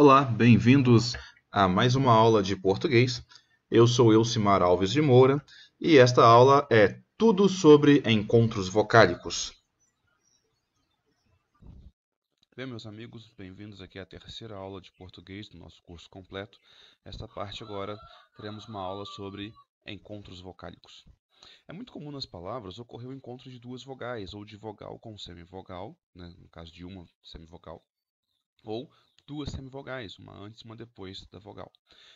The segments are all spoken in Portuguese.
Olá, bem-vindos a mais uma aula de português. Eu sou Elcimar Alves de Moura e esta aula é tudo sobre encontros vocálicos. Bem, meus amigos, bem-vindos aqui à terceira aula de português do nosso curso completo. Esta parte agora teremos uma aula sobre encontros vocálicos. É muito comum nas palavras ocorrer o encontro de duas vogais, ou de vogal com semivogal, né, no caso de uma semivogal, ou duas semivogais, uma antes e uma depois da vogal.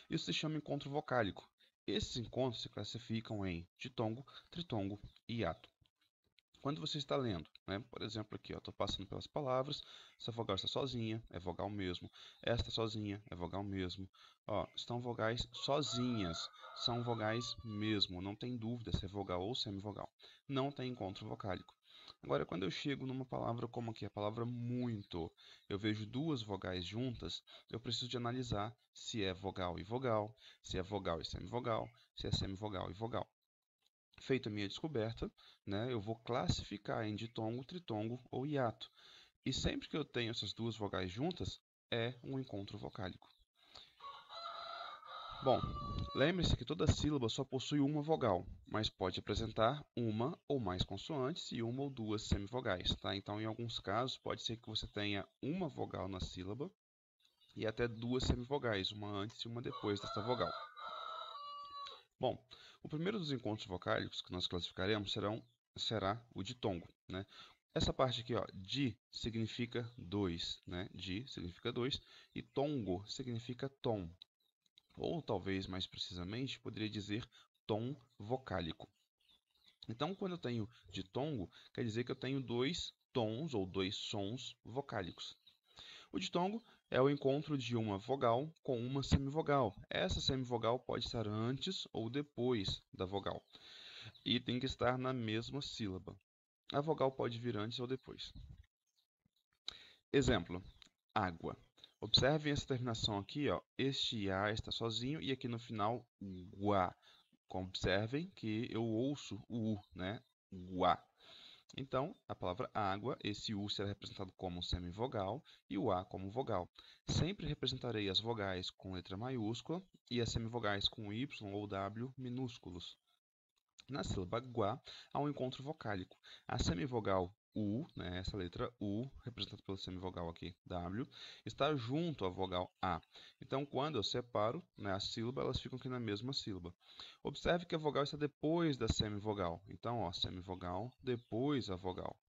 Isso se chama encontro vocálico. Esses encontros se classificam em ditongo, tritongo e hiato. Quando você está lendo, né? Por exemplo, aqui, estou passando pelas palavras, essa vogal está sozinha, é vogal mesmo. Esta sozinha, é vogal mesmo. Ó, estão vogais sozinhas, são vogais mesmo. Não tem dúvida se é vogal ou semivogal. Não tem encontro vocálico. Agora, quando eu chego numa palavra como aqui, a palavra muito, eu vejo duas vogais juntas, eu preciso de analisar se é vogal, se é vogal e semivogal, se é semivogal e vogal. Feita a minha descoberta, né, eu vou classificar em ditongo, tritongo ou hiato. E sempre que eu tenho essas duas vogais juntas, é um encontro vocálico. Bom, lembre-se que toda sílaba só possui uma vogal, mas pode apresentar uma ou mais consoantes e uma ou duas semivogais, tá? Então, em alguns casos, pode ser que você tenha uma vogal na sílaba e até duas semivogais, uma antes e uma depois desta vogal. Bom, o primeiro dos encontros vocálicos que nós classificaremos será o ditongo, né? Essa parte aqui, ó, di significa dois, né? Di significa dois e tongo significa tom, ou talvez mais precisamente poderia dizer tom vocálico. Então, quando eu tenho ditongo, quer dizer que eu tenho dois tons ou dois sons vocálicos. O ditongo é o encontro de uma vogal com uma semivogal. Essa semivogal pode estar antes ou depois da vogal e tem que estar na mesma sílaba. A vogal pode vir antes ou depois. Exemplo: água. Observem essa terminação aqui, ó. Este A está sozinho e aqui no final, guá. Observem que eu ouço o U, né? Guá. Então, a palavra água, esse U será representado como semivogal e o A como vogal. Sempre representarei as vogais com letra maiúscula e as semivogais com Y ou W minúsculos. Na sílaba guá, há um encontro vocálico. A semivogal U, né, essa letra U, representada pela semivogal aqui, W, está junto à vogal A. Então, quando eu separo, né, a sílaba, elas ficam aqui na mesma sílaba. Observe que a vogal está depois da semivogal. Então, ó, semivogal, depois a vogal.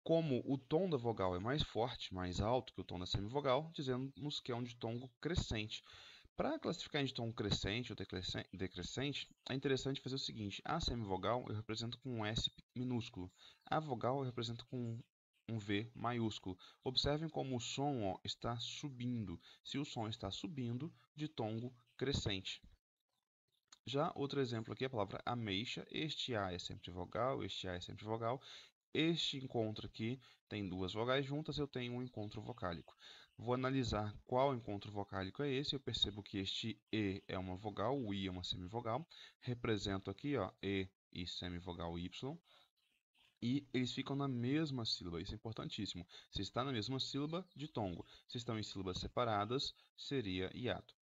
Como o tom da vogal é mais forte, mais alto que o tom da semivogal, dizemos que é um ditongo crescente. Para classificar em ditongo crescente ou decrescente, é interessante fazer o seguinte: a semivogal eu represento com um S minúsculo, a vogal eu represento com um V maiúsculo. Observem como o som, ó, está subindo. Se o som está subindo, ditongo crescente. Já outro exemplo aqui é a palavra ameixa. Este A é sempre vogal, este A é sempre vogal. Este encontro aqui tem duas vogais juntas, eu tenho um encontro vocálico. Vou analisar qual encontro vocálico é esse. Eu percebo que este E é uma vogal, o I é uma semivogal. Represento aqui, ó, E semivogal Y. E eles ficam na mesma sílaba, isso é importantíssimo. Se está na mesma sílaba, ditongo. Se estão em sílabas separadas, seria hiato.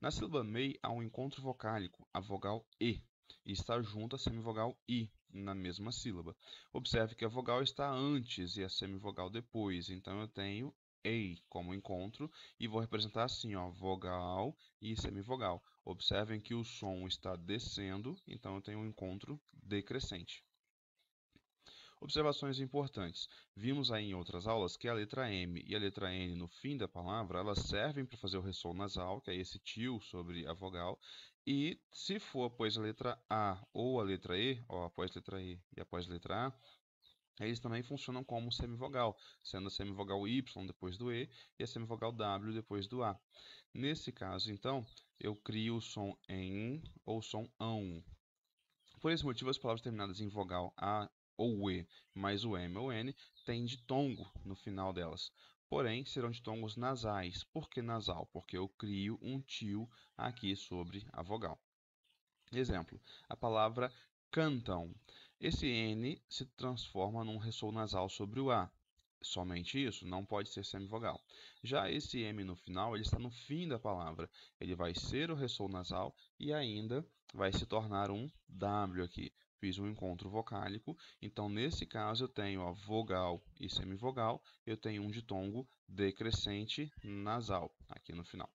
Na sílaba mei há um encontro vocálico, a vogal E, e está junto à semivogal I, na mesma sílaba. Observe que a vogal está antes e a semivogal depois, então eu tenho ei como encontro e vou representar assim, ó, vogal e semivogal. Observem que o som está descendo, então eu tenho um encontro decrescente. Observações importantes. Vimos aí em outras aulas que a letra M e a letra N no fim da palavra, elas servem para fazer o ressono nasal, que é esse tio sobre a vogal. E se for após a letra A ou a letra E, ó, após a letra E e após a letra A, eles também funcionam como semivogal, sendo a semivogal Y depois do E e a semivogal W depois do A. Nesse caso, então, eu crio o som em ou som ão. Por esse motivo, as palavras terminadas em vogal A ou E, mais o M ou N, têm ditongo no final delas. Porém, serão ditongos nasais. Por que nasal? Porque eu crio um tio aqui sobre a vogal. Exemplo, a palavra cantam. Esse N se transforma num ressono nasal sobre o A. somente isso, não pode ser semivogal. Já esse M no final, ele está no fim da palavra. Ele vai ser o ressono nasal e ainda vai se tornar um W aqui. Fiz um encontro vocálico, então nesse caso eu tenho ó, vogal e semivogal, eu tenho um ditongo decrescente nasal aqui no final.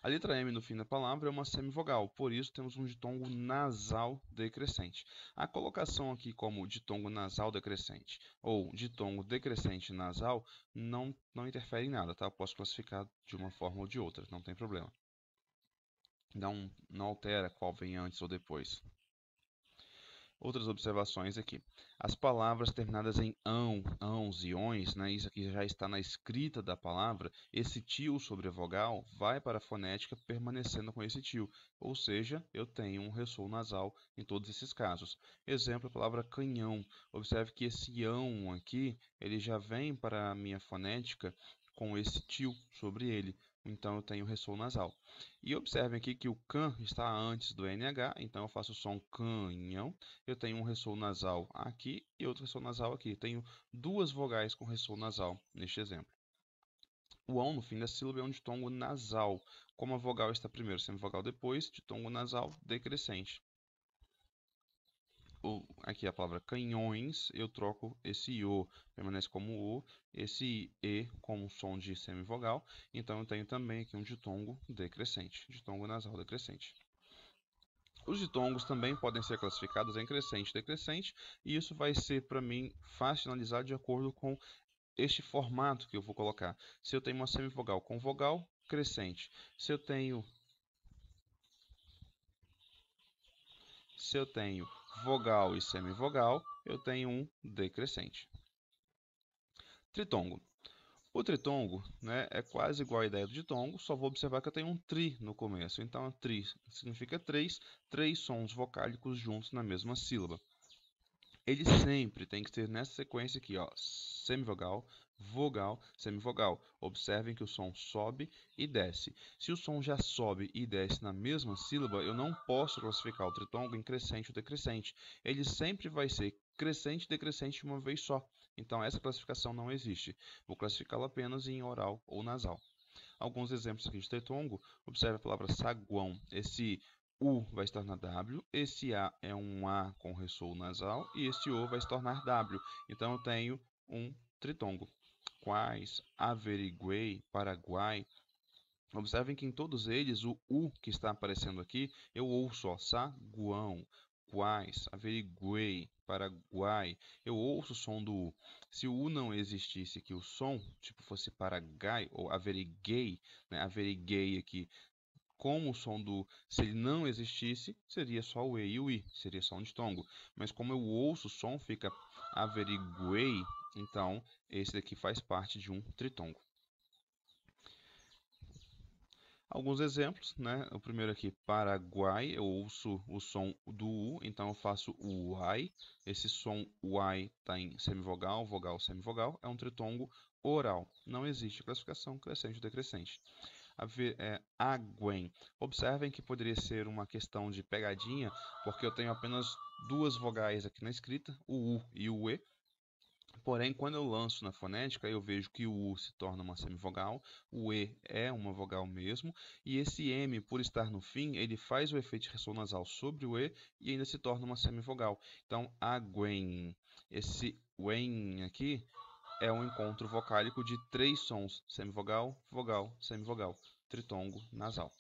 A letra M no fim da palavra é uma semivogal, por isso temos um ditongo nasal decrescente. A colocação aqui como ditongo nasal decrescente ou ditongo decrescente nasal não interfere em nada, tá? Eu posso classificar de uma forma ou de outra, não tem problema. Não altera qual vem antes ou depois. Outras observações aqui. As palavras terminadas em ão, ãos e ões, né, isso aqui já está na escrita da palavra, esse tio sobre a vogal vai para a fonética permanecendo com esse tio, ou seja, eu tenho um ressono nasal em todos esses casos. Exemplo, a palavra canhão. Observe que esse ão aqui, ele já vem para a minha fonética com esse tio sobre ele. Então eu tenho ressono nasal. E observem aqui que o can está antes do NH, então eu faço o som canhão. Eu tenho um ressono nasal aqui e outro ressono nasal aqui. Tenho duas vogais com ressono nasal neste exemplo. O ão no fim da sílaba é um ditongo nasal. Como a vogal está primeiro, semivogal depois, ditongo nasal decrescente. Aqui a palavra canhões, eu troco esse o, permanece como o, esse e como som de semivogal, então eu tenho também aqui um ditongo decrescente, ditongo nasal decrescente. Os ditongos também podem ser classificados em crescente e decrescente, e isso vai ser para mim fácil analisar de acordo com este formato que eu vou colocar. Se eu tenho uma semivogal com vogal, crescente. Se eu tenho vogal e semivogal, eu tenho um decrescente. Tritongo. O tritongo, né, é quase igual à ideia do ditongo, só vou observar que eu tenho um tri no começo. Então, tri significa três sons vocálicos juntos na mesma sílaba. Ele sempre tem que ser nessa sequência aqui, ó, semivogal, vogal, semivogal. Observem que o som sobe e desce. Se o som já sobe e desce na mesma sílaba, eu não posso classificar o tritongo em crescente ou decrescente. Ele sempre vai ser crescente e decrescente de uma vez só. Então essa classificação não existe. Vou classificá-lo apenas em oral ou nasal. Alguns exemplos aqui de tritongo. Observe a palavra saguão. Esse U vai se tornar W, esse A é um A com ressono nasal e esse O vai se tornar W. Então eu tenho um tritongo. Quais, averiguei, Paraguai. Observem que em todos eles o U que está aparecendo aqui eu ouço, ó, saguão, quais, averiguei, Paraguai. Eu ouço o som do U. Se o U não existisse aqui, o som, tipo fosse Paraguai ou averiguei, né, averiguei aqui, como o som do se ele não existisse, seria só o E e o I, seria só um ditongo. Mas como eu ouço o som, fica averiguei, então esse daqui faz parte de um tritongo. Alguns exemplos, né? O primeiro aqui, Paraguai, eu ouço o som do U, então eu faço o uai. Esse som uai está em semivogal, vogal, semivogal, é um tritongo oral. Não existe classificação crescente ou decrescente. Aguen. Observem que poderia ser uma questão de pegadinha, porque eu tenho apenas duas vogais aqui na escrita, o U e o E. Porém, quando eu lanço na fonética, eu vejo que o U se torna uma semivogal, o E é uma vogal mesmo, e esse M, por estar no fim, ele faz o efeito de ressono nasal sobre o E e ainda se torna uma semivogal. Então, aguen. Esse wen aqui é um encontro vocálico de três sons: semivogal, vogal, semivogal, tritongo, nasal.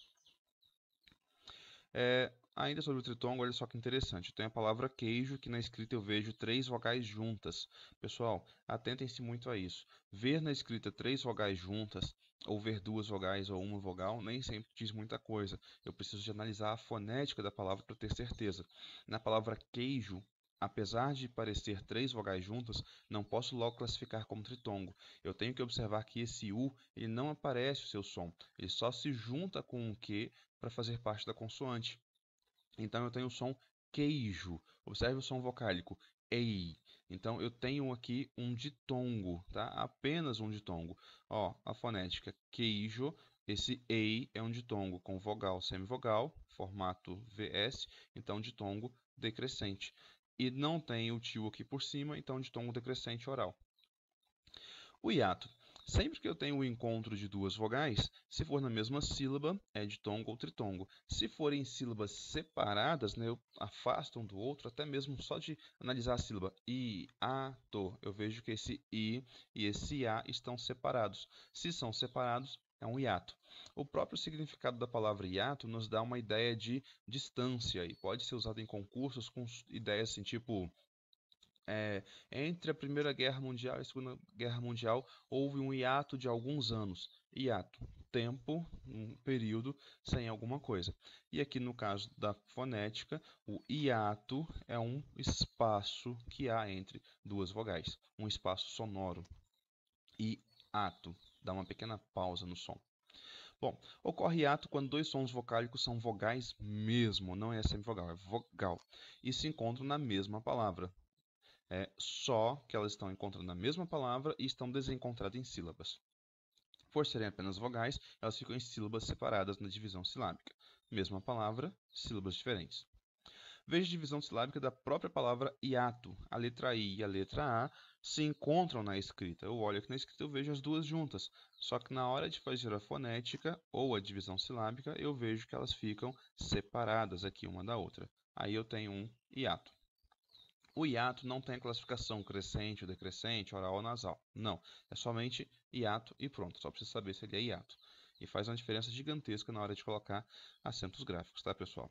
Ainda sobre o tritongo, olha só que interessante. Tem a palavra queijo, que na escrita eu vejo três vogais juntas. Pessoal, atentem-se muito a isso. Ver na escrita três vogais juntas, ou ver duas vogais ou uma vogal, nem sempre diz muita coisa. Eu preciso de analisar a fonética da palavra para ter certeza. Na palavra queijo, apesar de parecer três vogais juntas, não posso logo classificar como tritongo. Eu tenho que observar que esse U ele não aparece o seu som. Ele só se junta com o Q para fazer parte da consoante. Então eu tenho o som queijo. Observe o som vocálico. Ei. Então eu tenho aqui um ditongo, tá? Apenas um ditongo. Ó, a fonética queijo. Esse ei é um ditongo com vogal, semivogal, formato VS, então ditongo decrescente. E não tem o tio aqui por cima, então ditongo decrescente oral. O hiato. Sempre que eu tenho o encontro de duas vogais, se for na mesma sílaba, é ditongo ou tritongo. Se forem sílabas separadas, né, eu afasto um do outro, até mesmo só de analisar a sílaba iato, eu vejo que esse i e esse a estão separados. Se são separados, é um hiato. O próprio significado da palavra hiato nos dá uma ideia de distância e pode ser usado em concursos com ideias assim, tipo entre a Primeira Guerra Mundial e a Segunda Guerra Mundial houve um hiato de alguns anos. Hiato, tempo, um período sem alguma coisa. E aqui no caso da fonética, o hiato é um espaço que há entre duas vogais, um espaço sonoro. Hiato, dá uma pequena pausa no som. Bom, ocorre hiato quando dois sons vocálicos são vogais mesmo, não é semivogal, é vogal, e se encontram na mesma palavra. Só que elas estão encontrando a mesma palavra e estão desencontradas em sílabas. Por serem apenas vogais, elas ficam em sílabas separadas na divisão silábica. Mesma palavra, sílabas diferentes. Veja a divisão silábica da própria palavra hiato. A letra I e a letra A se encontram na escrita. Eu olho aqui na escrita e vejo as duas juntas. Só que na hora de fazer a fonética ou a divisão silábica, eu vejo que elas ficam separadas aqui uma da outra. Aí eu tenho um hiato. O hiato não tem a classificação crescente ou decrescente, oral ou nasal. Não, é somente hiato e pronto. Só precisa saber se ele é hiato. E faz uma diferença gigantesca na hora de colocar acentos gráficos, tá, pessoal?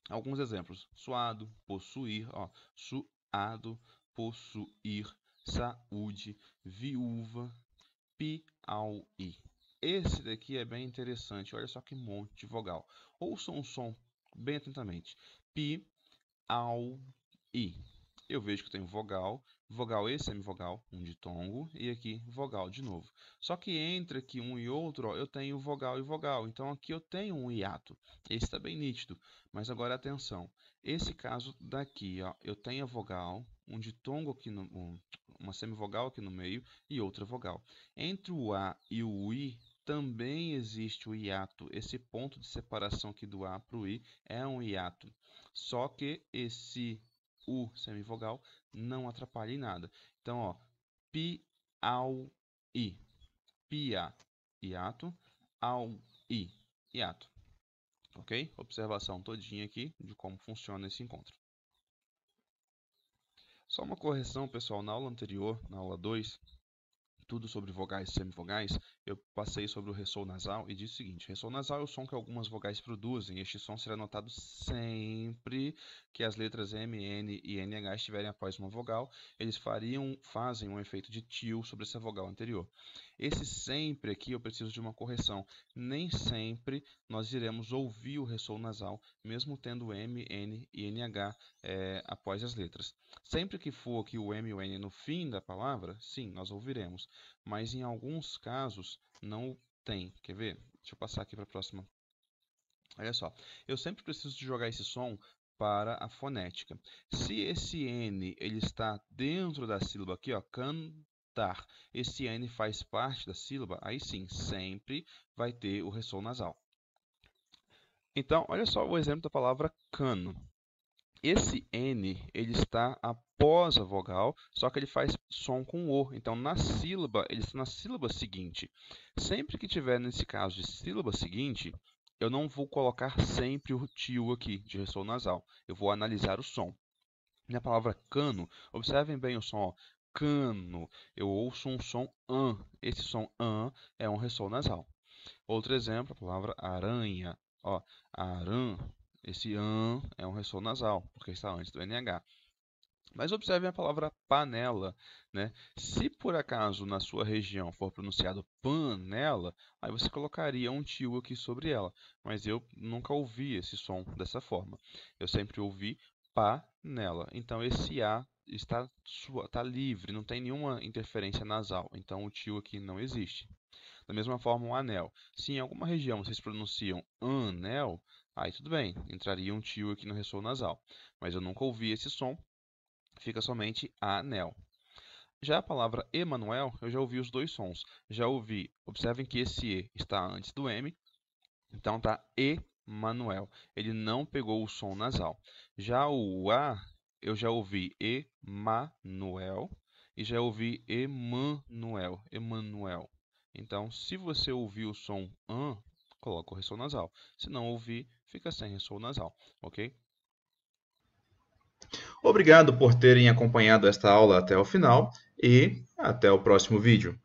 Alguns exemplos. Suado, possuir, suado, possuir, saúde, viúva, piauí. Esse daqui é bem interessante. Olha só que monte de vogal. Ouçam o som bem atentamente. Pi, au, I. Eu vejo que eu tenho vogal, vogal e semivogal, um ditongo, e aqui vogal de novo. Só que entre aqui um e outro, eu tenho vogal e vogal. Então aqui eu tenho um hiato. Esse está bem nítido. Mas agora atenção. Esse caso daqui, eu tenho a vogal, um ditongo aqui, uma semivogal aqui no meio e outra vogal. Entre o A e o I também existe o hiato. Esse ponto de separação aqui do A para o I é um hiato. Só que esse U semivogal não atrapalha em nada. Então, pi, au, i. Pia, hiato. Au, i, hiato. Ok? Observação todinha aqui de como funciona esse encontro. Só uma correção, pessoal. Na aula anterior, na aula 2, tudo sobre vogais e semivogais, eu passei sobre o ressô nasal e disse o seguinte: ressô nasal é o som que algumas vogais produzem. Este som será notado sempre que as letras M, N e NH estiverem após uma vogal. Eles fazem um efeito de tio sobre essa vogal anterior. Esse sempre aqui eu preciso de uma correção. Nem sempre nós iremos ouvir o ressô nasal, mesmo tendo M, N e NH após as letras. Sempre que for aqui o M e o N no fim da palavra, sim, nós ouviremos. Mas em alguns casos não tem. Quer ver? Deixa eu passar aqui para a próxima. Olha só, eu sempre preciso de jogar esse som para a fonética. Se esse N ele está dentro da sílaba aqui, cantar, esse N faz parte da sílaba, aí sim, sempre vai ter o ressô nasal. Então, olha só o exemplo da palavra cano. Esse N ele está após a vogal, só que ele faz som com O. Então, na sílaba, ele está na sílaba seguinte. Sempre que tiver nesse caso de sílaba seguinte, eu não vou colocar sempre o tio aqui de ressô nasal. Eu vou analisar o som. Na palavra cano, observem bem o som. Cano, eu ouço um som an. Esse som an é um ressô nasal. Outro exemplo, a palavra aranha. Aran. Esse an é um ressô nasal, porque está antes do NH. Mas observem a palavra panela, né? Se por acaso na sua região for pronunciado panela, aí você colocaria um tio aqui sobre ela. Mas eu nunca ouvi esse som dessa forma. Eu sempre ouvi panela. Então esse A está livre, não tem nenhuma interferência nasal. Então o tio aqui não existe. Da mesma forma, o anel. Se em alguma região vocês pronunciam anel, aí tudo bem, entraria um tio aqui no ressô nasal. Mas eu nunca ouvi esse som, fica somente anel. Já a palavra Emanuel, eu já ouvi os dois sons. Já ouvi, observem que esse E está antes do M, então está Emanuel. Ele não pegou o som nasal. Já o A, eu já ouvi Emanuel. e já ouvi Emanuel, Emanuel. Então, se você ouvir o som an, coloca o ressoa nasal. Se não ouvir, fica sem ressoa nasal, ok? Obrigado por terem acompanhado esta aula até o final e até o próximo vídeo.